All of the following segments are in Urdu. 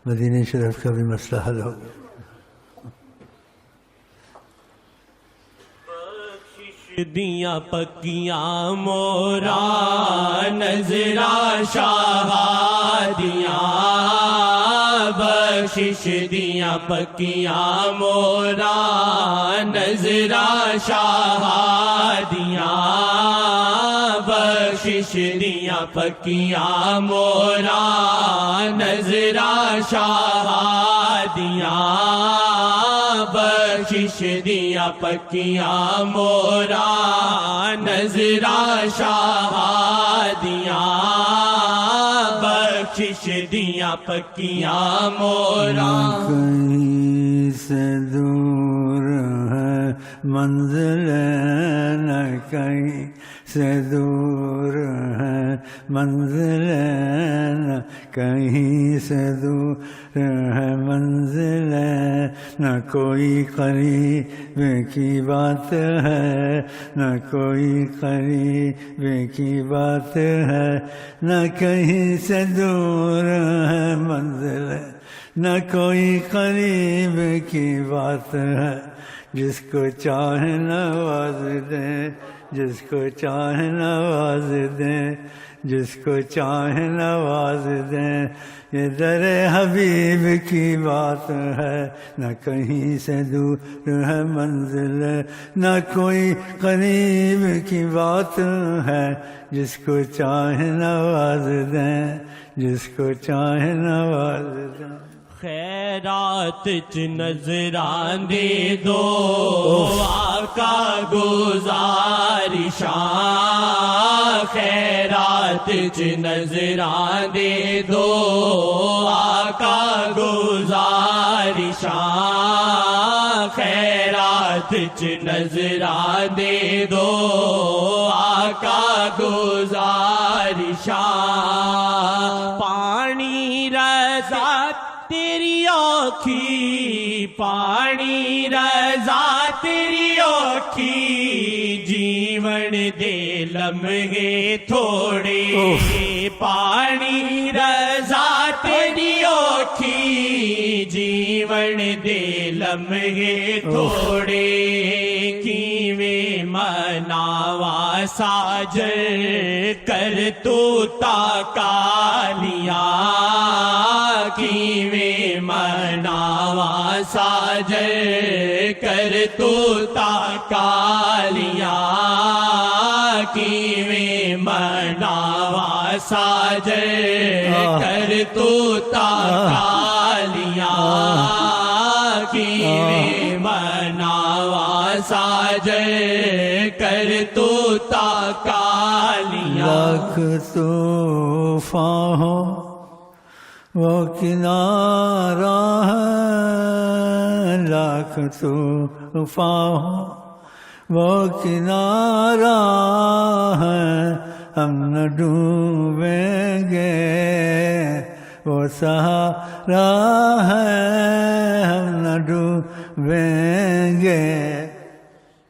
مدینہ شریف کا بھی مسئلہ حل ہو گیا. دیاں پکیاں مورا نظرا شہادیاں بخشش دیاں پکیاں مورا نظرا شہادیاں بخشش دیاں پکیاں مورا نظرا شہادیاں بخشش دیاں پکیاں مورا نظرا شہادیاں بخشش دیاں پکیاں مورا. کہیں سے دور ہے منزل نہ کہیں سے دور ہے منزل نہ کہیں سے دور ہے منزل نہ کوئی قریب کی بات ہے نہ کوئی قریب کی بات ہے نہ کہیں سے دور ہے منزل نہ کوئی قریب کی بات ہے. جس کو چاہے نواز دیں جس کو چاہے نواز دیں جس کو چاہے نواز دیں یہ در حبیب کی بات ہے. نہ کہیں سے دور ہے منزل نہ کوئی قریب کی بات ہے. جس کو چاہے نواز دیں جس کو چاہے نواز دیں. خیرات چ نظران دے دو آقا گزارشاں خیرات چ نظران دے دو آقا گزارشاں خیرات چ نظران دے دو آقا گزارشاں. پانی رضا تیری اوکھی پانی رضا تیری اوکھی جیون دے لمحے تھوڑے پانی رضا تیری اوکھی جیون دے لمحے تھوڑے کیویں مناوا ساجر کر تو تاکالیاں کیویں مناوا ساجر کر تو تاکالیاں کیویں مناوا ساجر کر تو تاکالیاں کیویں مناوا ساجر کر تو تاکالیاں. لاکھ طوفان ہو وہ کنارہ ہے لاکھ طوفان ہو وہ کنارہ ہے ہم نہ ڈوبیں گے وہ سہارا ہے ہم نہ ڈوبیں گے.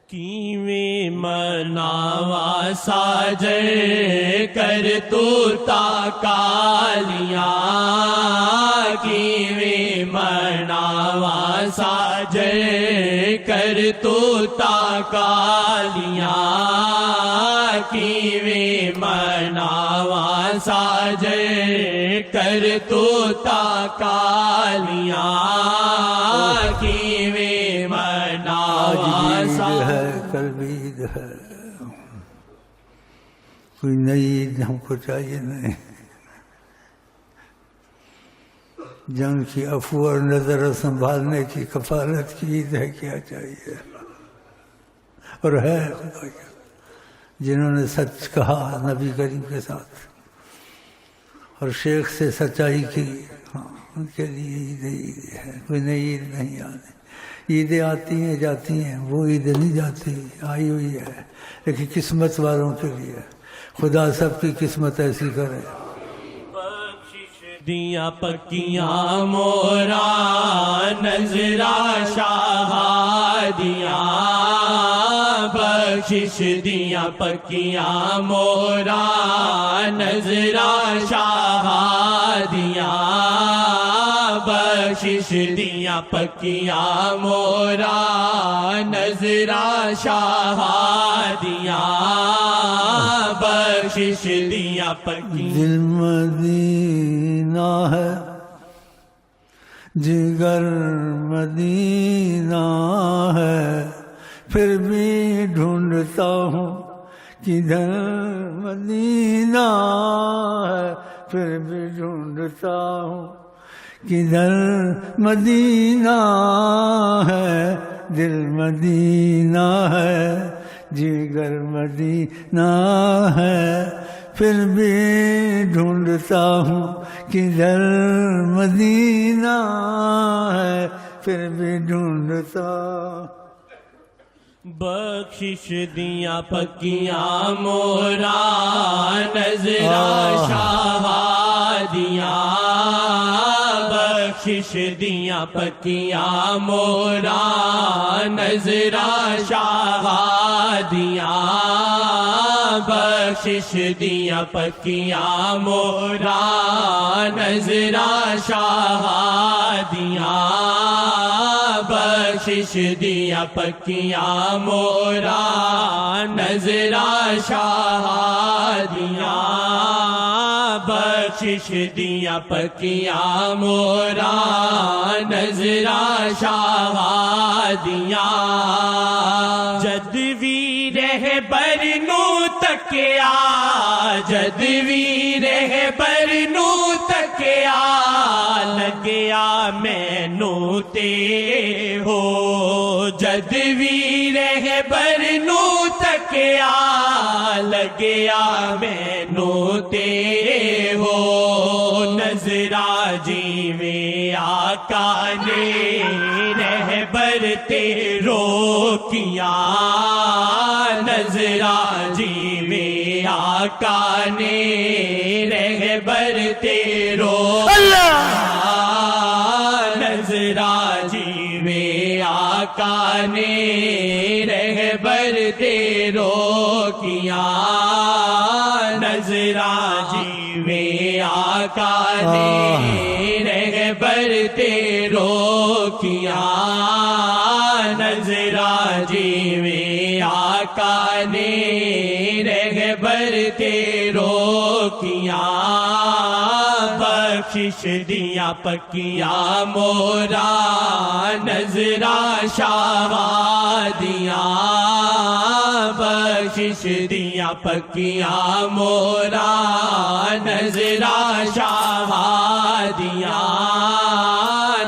کیویں مناوا ساجر کر تو تاکالیاں کیویں مناوا ساجر کر تو تاکالیاں کیویں مناوا ساجر کر تو تاکالیاں کیویں مناوا ساجر. کل بھی عید ہے کوئی نئی عید ہم کو چاہیے نہیں. جنگ کی عفو اور نظر سنبھالنے کی کفالت کی عید ہے. کیا چاہیے اور ہے خدا کا جنہوں نے سچ کہا نبی کریم کے ساتھ اور شیخ سے سچائی کی ان کے لیے عید ہے. کوئی نئی عید نہیں آنے. عیدیں آتی ہیں جاتی ہیں وہ عید نہیں جاتی آئی ہوئی ہے لیکن قسمت والوں کے لیے خدا سب کی قسمت ایسی کرے. دیاں پکیاں مورا نظرا شہادیاں بخشش دیاں پکیاں مورا نظرا شہادیاں بخشش دیاں پکیاں مورا نظراں شاہ دیاں بخشش دیاں پکیاں دل مدینہ ہے جگر مدینہ ہے پھر بھی ڈھونڈتا ہوں کدھر مدینہ ہے پھر بھی ڈھونڈتا ہوں کدھر مدینہ ہے دل مدینہ ہے جگر مدینہ ہے پھر بھی ڈھونڈتا ہوں کدھر مدینہ ہے پھر بھی ڈھونڈتا بخشش دیاں پکیاں مورا نظراں شاہ دیاں بخشش دیاں پکیاں مورا نظراں شاہ دیاں بخشش دیاں پکیاں مورا نظراں شاہ دیاں بخشش دیاں پکیاں مورا نظراں شاہ دیاں بخشش دیاں پکیاں مورا نظراں شاہ دیاں جدوی رہبر نو تکیا جدوی رہبر نو تکیا لگیا مینوں تے ہو جدوی رہبر نو تکیا لگیا مینوں تے ہو نظراں جیویں آقا نے رہبر تے روکیاں نظراں جیویں آقا نے رہبر تے روکیاں نظراں جیویں آقا نے رہبر تے روکیاں نظراں جیویں آقا نے رہبر تے روکیاں نظراں جیویں آقا نے رہبر تے روکیاں بخشش دیاں پکیاں مورا نظراں شاہ دیاں بخشش دیاں پکیاں مورا نظراں شاہ دیاں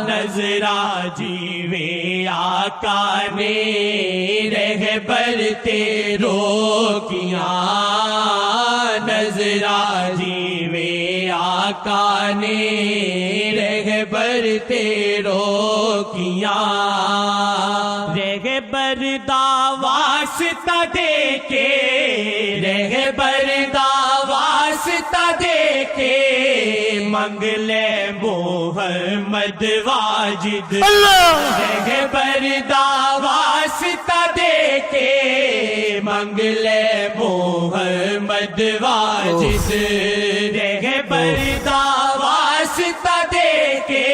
نظراں جیویں آقا نے رہبر تے روکیاں نظراں جیویں آقا نے رہبر تے روکیاں رہبر دا واسطہ دے کے رہبر دا واسطہ دے کے منگ لے محمد واجد رہبر دا واسطہ دے کے منگ لے محمد واجد رہبر دا واسطہ دے کے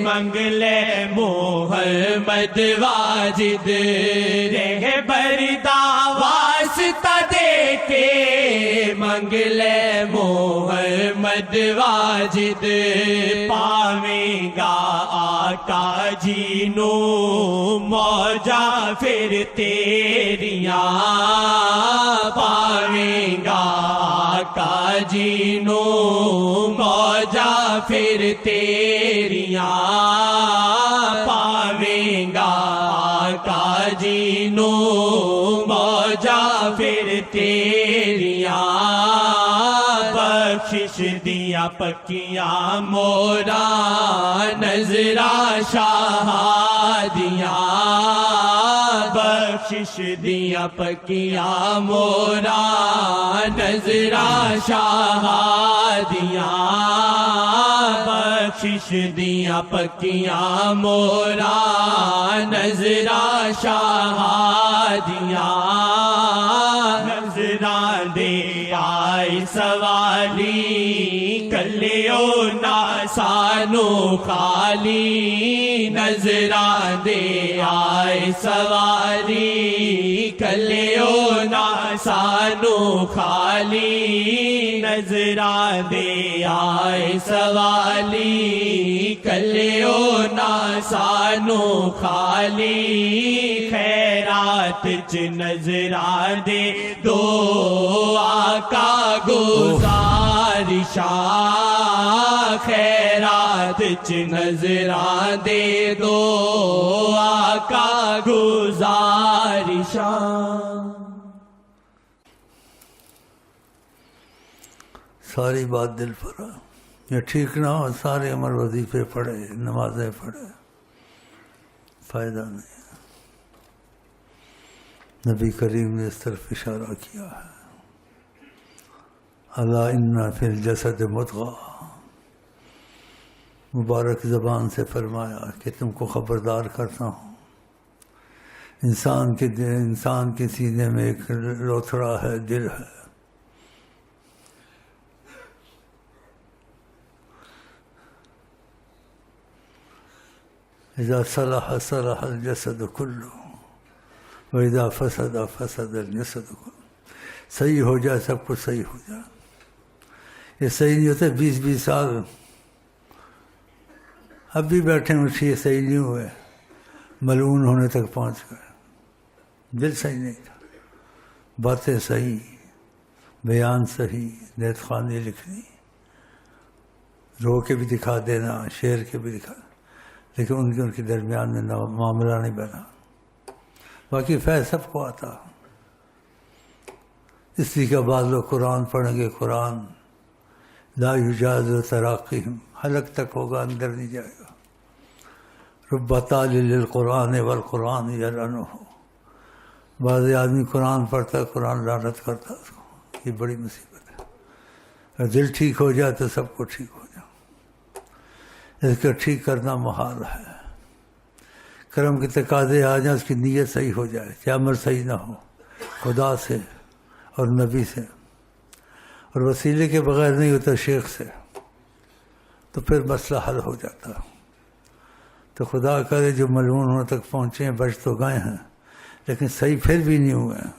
منگ لے محمد واجد رہبر دا واسطہ دے کے منگ لے محمد واجد پاویں گا آقا جی نو موجا پھر تیریاں پاویں گا آقا جی نو موجا پھر تیریاں پاویں گا آقا جی نو موجا پھر تیریاں بخشش دیاں پکیاں مورا نظراں شاہ دیاں بخشش دیاں پکیاں مورا نظراں شاہ دیاں بخشش دیاں پکیاں مورا نظراں شاہ دیاں نظراں دے آئی سوالی کلیو نہ سانو خالی نظراں دے آئے سواری کلیو نہ سانو خالی نظراں دے آئے سوالی کلیو نہ سانو خالی خیرات چ نظراں دے دو آقا گزارشاں خیرات چ نظراں دے دو آقا گزارشاں ساری بات دل پر ہے یہ ٹھیک نہ ہو سارے عمر وظیفے پڑھے نمازیں پڑھے فائدہ نہیں ہے نبی کریم نے اس طرف اشارہ کیا ہے الا ان فی الجسد مضغہ مبارک زبان سے فرمایا کہ تم کو خبردار کرتا ہوں انسان کے سینے میں ایک لوتھڑا ہے دل ہے اذا صلح صلح الجسد كله واذا فسد فسد الجسد كله صحیح ہو جائے سب کچھ صحیح ہو جائے یہ صحیح نہیں ہوتا 20 سال اب بھی بیٹھے اٹھیے صحیح نہیں ہوئے ملعون ہونے تک پہنچ گئے دل صحیح نہیں تھا باتیں صحیح بیان صحیح نیت خوانی لکھنی رو کے بھی دکھا دینا شعر کے بھی دکھا لیکن ان کے درمیان میں معاملہ نہیں بنا باقی فیض سب کو آتا اس لیے کہ بعض لوگ قرآن پڑھیں گے قرآن لا یجاز تراقیہم حلق تک ہوگا اندر نہیں جائے گا رب طالع للقرآن والقرآن یلعنہ بعض آدمی قرآن پڑھتا ہے قرآن لعنت کرتا ہے اس کو یہ بڑی مصیبت ہے اگر دل ٹھیک ہو جائے تو سب کو ٹھیک ہو جائے اس کو ٹھیک کرنا محال ہے کرم کے تقاضے آ جائیں اس کی نیت صحیح ہو جائے چاہے عمل صحیح نہ ہو خدا سے اور نبی سے اور وسیلے کے بغیر نہیں ہوتا شیخ سے تو پھر مسئلہ حل ہو جاتا تو خدا کرے جو ملعون ہونے تک پہنچے ہیں بچ تو گئے ہیں لیکن صحیح پھر بھی نہیں ہوئے ہیں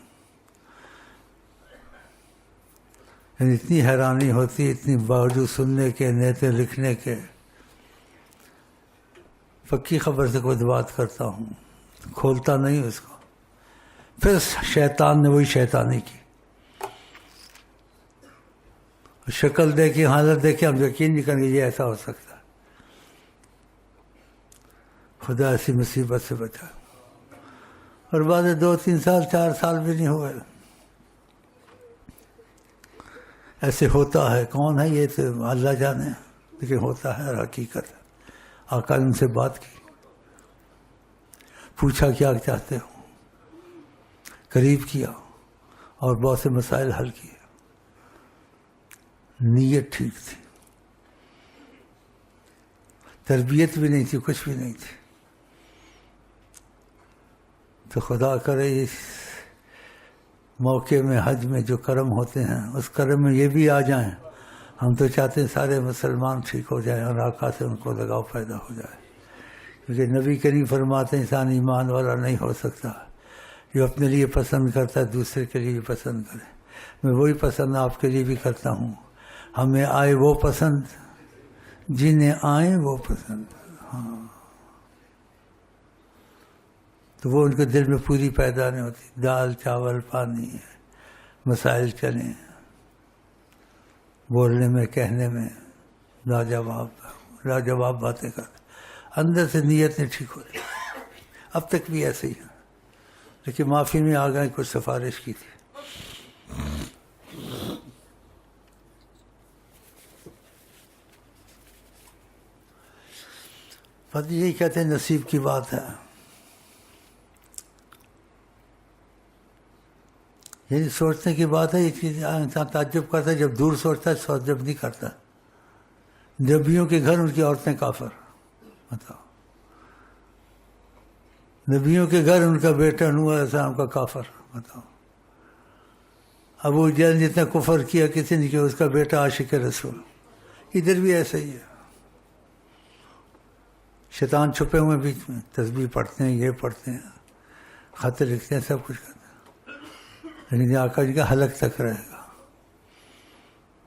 یعنی اتنی حیرانی ہوتی اتنی باوجود سننے کے نیتیں لکھنے کے پکی خبر سے کوئی بات کرتا ہوں کھولتا نہیں اس کو پھر شیطان نے وہی شیطانی کی شکل دیکھی حالت دیکھی ہم یقین نہیں کریں گے یہ ایسا ہو سکتا ہے خدا ایسی مصیبت سے بچا اور بعد 2-3 سال 4 سال بھی نہیں ہوئے ایسے ہوتا ہے کون ہے یہ تو اللہ جانے لیکن ہوتا ہے حقیقت ہے آقا نے ان سے بات کی پوچھا کیا چاہتے ہو قریب کیا اور بہت سے مسائل حل کیے نیت ٹھیک تھی تربیت بھی نہیں تھی کچھ بھی نہیں تھی تو خدا کرے اس موقع میں حج میں جو کرم ہوتے ہیں اس کرم میں یہ بھی آ جائیں ہم تو چاہتے ہیں سارے مسلمان ٹھیک ہو جائیں اور آقا سے ان کو لگاؤ پیدا ہو جائے کیونکہ نبی کریم فرماتے ہیں انسان ایمان والا نہیں ہو سکتا جو اپنے لیے پسند کرتا ہے دوسرے کے لیے بھی پسند کرے میں وہی پسند آپ کے لیے بھی کرتا ہوں ہمیں آئے وہ پسند جنہیں آئے وہ پسند ہاں تو وہ ان کے دل میں پوری پیدا نہیں ہوتی دال چاول پانی مسائل چلیں بولنے میں کہنے میں لاجواب باتیں کرتے اندر سے نیت نہیں ٹھیک ہو رہی اب تک بھی ایسے ہی ہے لیکن معافی میں آ گئے کچھ سفارش کی تھی پتہ یہی کہتے ہیں نصیب کی بات ہے یعنی سوچنے کی بات ہے یہ چیز انسان تعجب کرتا ہے جب دور سوچتا ہے تعجب نہیں کرتا نبیوں کے گھر ان کی عورتیں کافر بتاؤ نبیوں کے گھر ان کا بیٹا نوح علیہ السلام کا کافر بتاؤ ابو جہل جتنا کفر کیا کسی نے کیا اس کا بیٹا عاشق رسول ادھر بھی ایسا ہی ہے، شیطان چھپے ہوئے بیچ میں، تسبیح پڑھتے ہیں، یہ پڑھتے ہیں، خط لکھتے ہیں، سب کچھ کرتے ہیں، لیکن یہ آقا جی کا حلق تک رہے گا۔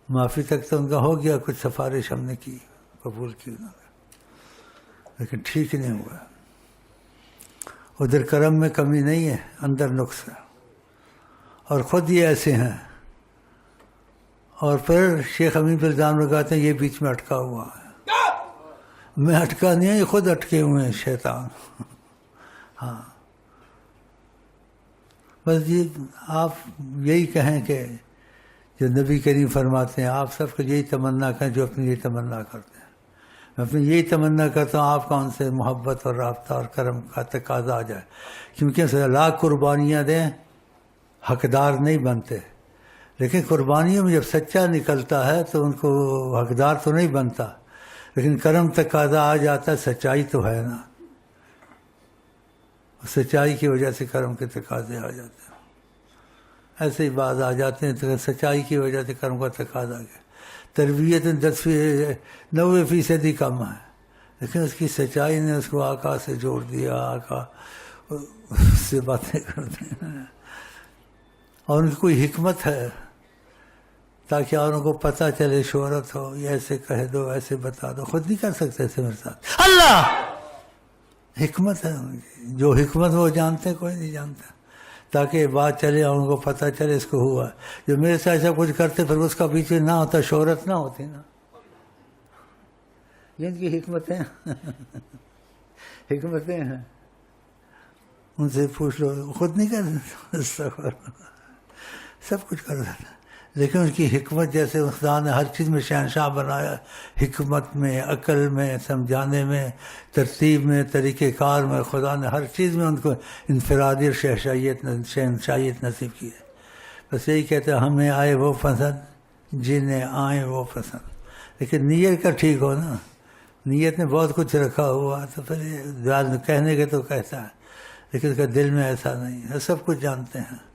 معافی تک تو ان کا ہو گیا، کچھ سفارش ہم نے کی، قبول کی انہوں نے، لیکن ٹھیک نہیں ہوا۔ ادھر کرم میں کمی نہیں ہے، اندر نقص ہے، اور خود یہ ایسے ہیں۔ اور پھر شیخ امین پہ الزام لگاتے ہیں یہ بیچ میں اٹکا ہوا ہے۔ میں اٹکا نہیں ہے، یہ خود اٹکے ہوئے ہیں شیطان۔ ہاں بس جی آپ یہی کہیں کہ جو نبی کریم فرماتے ہیں، آپ سب کو یہی تمنا کریں جو اپنی یہ تمنا کرتے ہیں۔ میں اپنی یہی تمنا کرتا ہوں آپ کا ان سے محبت اور رابطہ اور کرم کا تقاضا آ جائے، کیونکہ لاکھ قربانیاں دیں حقدار نہیں بنتے، لیکن قربانیوں میں جب سچا نکلتا ہے تو ان کو حقدار تو نہیں بنتا، لیکن کرم تقاضا آ جاتا ہے، سچائی تو ہے نا، سچائی کی وجہ سے کرم کے تقاضے آ جاتے ہیں۔ ایسے ہی بعض آ جاتے ہیں تو سچائی کی وجہ سے کرم کا تقاضا گیا۔ تربیت 90% ہی کم ہے، لیکن اس کی سچائی نے اس کو آقا سے جوڑ دیا، آقا اس سے باتیں کرتے ہیں، اور ان کی کوئی حکمت ہے تاکہ اوروں کو پتہ چلے، شہرت ہو، یہ ایسے کہہ دو، ایسے بتا دو، خود نہیں کر سکتے ایسے میرے ساتھ، اللہ حکمت ہے ان کی، جو حکمت وہ جانتے کوئی نہیں جانتا، تاکہ بات چلے اور ان کو پتہ چلے اس کو ہوا۔ جو میرے سے ایسا کچھ کرتے پھر اس کا پیچھے نہ ہوتا، شہرت نہ ہوتی نا، یہ ان کی حکمتیں حکمتیں ہیں، ان سے پوچھ لو، خود نہیں کر سکتا، سب کچھ کر دیتا، لیکن ان کی حکمت جیسے خدا نے ہر چیز میں شہنشاہ بنایا، حکمت میں، عقل میں، سمجھانے میں، ترتیب میں، طریقہ کار میں، خدا نے ہر چیز میں ان کو انفرادی اور شہنشاہیت نصیب کی ہے۔ بس یہی کہتے ہیں ہمیں آئے وہ پسند جنہیں آئے وہ پسند، لیکن نیت کا ٹھیک ہو نا، نیت نے بہت کچھ رکھا ہوا تو پھر کہنے کے تو کہتا ہے، لیکن اس کا دل میں ایسا نہیں ہے، سب کچھ جانتے ہیں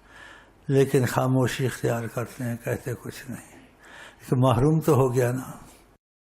لیکن خاموشی اختیار کرتے ہیں، کہتے کچھ نہیں، لیکن محروم تو ہو گیا نا۔